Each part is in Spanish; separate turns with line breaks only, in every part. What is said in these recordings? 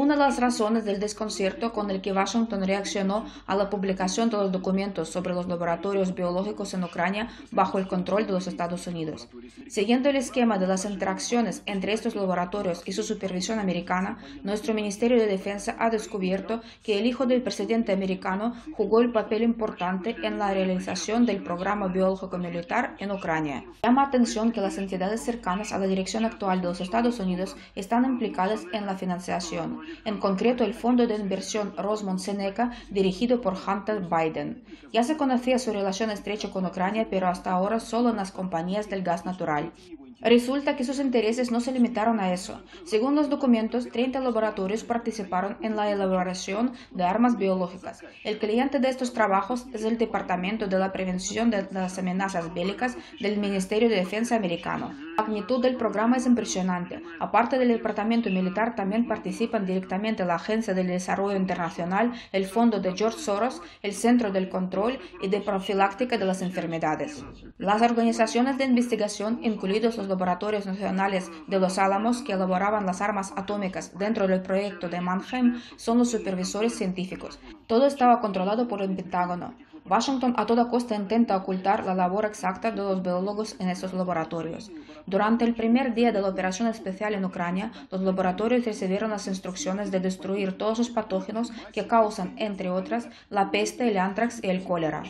Una de las razones del desconcierto con el que Washington reaccionó a la publicación de los documentos sobre los laboratorios biológicos en Ucrania bajo el control de los Estados Unidos. Siguiendo el esquema de las interacciones entre estos laboratorios y su supervisión americana, nuestro Ministerio de Defensa ha descubierto que el hijo del presidente americano jugó el papel importante en la realización del programa biológico militar en Ucrania. Llama atención que las entidades cercanas a la dirección actual de los Estados Unidos están implicadas en la financiación, en concreto el fondo de inversión Rosmont Seneca dirigido por Hunter Biden. Ya se conocía su relación estrecha con Ucrania, pero hasta ahora solo en las compañías del gas natural. Resulta que sus intereses no se limitaron a eso. Según los documentos, 30 laboratorios participaron en la elaboración de armas biológicas. El cliente de estos trabajos es el Departamento de la Prevención de las Amenazas Bélicas del Ministerio de Defensa americano. La magnitud del programa es impresionante. Aparte del Departamento Militar, también participan directamente la Agencia del Desarrollo Internacional, el Fondo de George Soros, el Centro del Control y de Profiláctica de las Enfermedades. Las organizaciones de investigación, incluidos los laboratorios nacionales de Los Álamos que elaboraban las armas atómicas dentro del proyecto de Mannheim, son los supervisores científicos. Todo estaba controlado por el Pentágono. Washington a toda costa intenta ocultar la labor exacta de los biólogos en estos laboratorios. Durante el primer día de la operación especial en Ucrania, los laboratorios recibieron las instrucciones de destruir todos los patógenos que causan, entre otras, la peste, el anthrax y el cólera.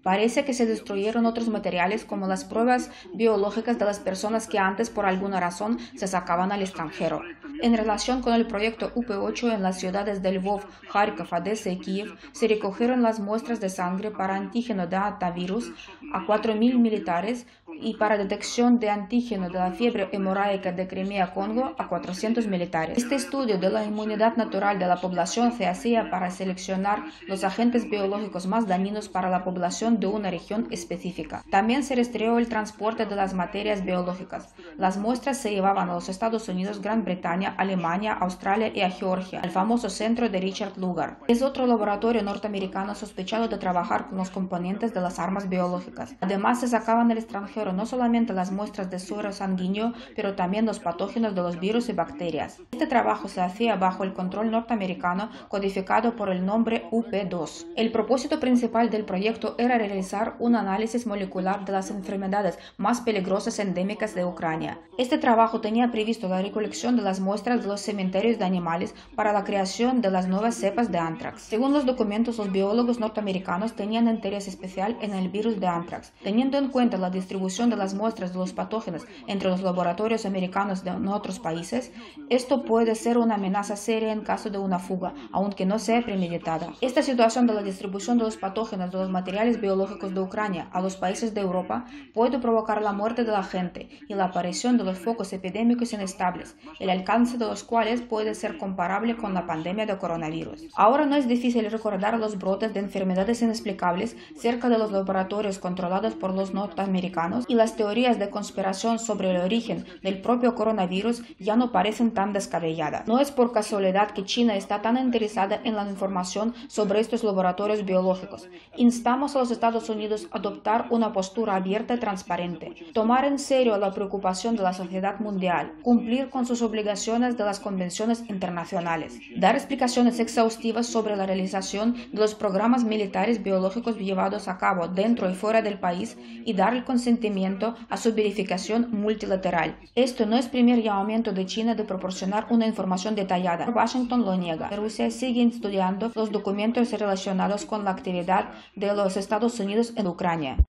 Parece que se destruyeron otros materiales como las pruebas biológicas de las personas que antes por alguna razón se sacaban al extranjero. En relación con el proyecto UP8 en las ciudades de Lvov, Kharkov, Odessa y Kiev, se recogieron las muestras de sangre para antígeno de hantavirus a 4.000 militares y para detección de antígeno de la fiebre hemorrágica de Crimea-Congo a 400 militares. Este estudio de la inmunidad natural de la población se hacía para seleccionar los agentes biológicos más dañinos para la población de una región específica. También se restringió el transporte de las materias biológicas. Las muestras se llevaban a los Estados Unidos, Gran Bretaña, Alemania, Australia y a Georgia, al famoso centro de Richard Lugar. Es otro laboratorio norteamericano sospechado de trabajar con los componentes de las armas biológicas. Además, se sacaban del extranjero no solamente las muestras de suero sanguíneo, pero también los patógenos de los virus y bacterias. Este trabajo se hacía bajo el control norteamericano, codificado por el nombre UP2. El propósito principal del proyecto era realizar un análisis molecular de las enfermedades más peligrosas endémicas de Ucrania. Este trabajo tenía previsto la recolección de las muestras de los cementerios de animales para la creación de las nuevas cepas de anthrax. Según los documentos, los biólogos norteamericanos tenían interés especial en el virus de anthrax. Teniendo en cuenta la distribución de las muestras de los patógenos entre los laboratorios americanos en otros países, esto puede ser una amenaza seria en caso de una fuga, aunque no sea premeditada. Esta situación de la distribución de los patógenos de los materiales biológicos de Ucrania a los países de Europa puede provocar la muerte de la gente y la aparición de los focos epidémicos inestables, el alcance de los cuales puede ser comparable con la pandemia de coronavirus. Ahora no es difícil recordar los brotes de enfermedades inexplicables cerca de los laboratorios controlados por los norteamericanos, y las teorías de conspiración sobre el origen del propio coronavirus ya no parecen tan descabelladas. No es por casualidad que China está tan interesada en la información sobre estos laboratorios biológicos. Instamos a los Estados Unidos a adoptar una postura abierta y transparente, tomar en serio la preocupación de la sociedad mundial, cumplir con sus obligaciones de las convenciones internacionales, dar explicaciones exhaustivas sobre la realización de los programas militares biológicos llevados a cabo dentro y fuera del país y dar el consentimiento a su verificación multilateral. Esto no es primer llamamiento de China de proporcionar una información detallada. Washington lo niega. Rusia sigue estudiando los documentos relacionados con la actividad de los Estados Unidos en Ucrania.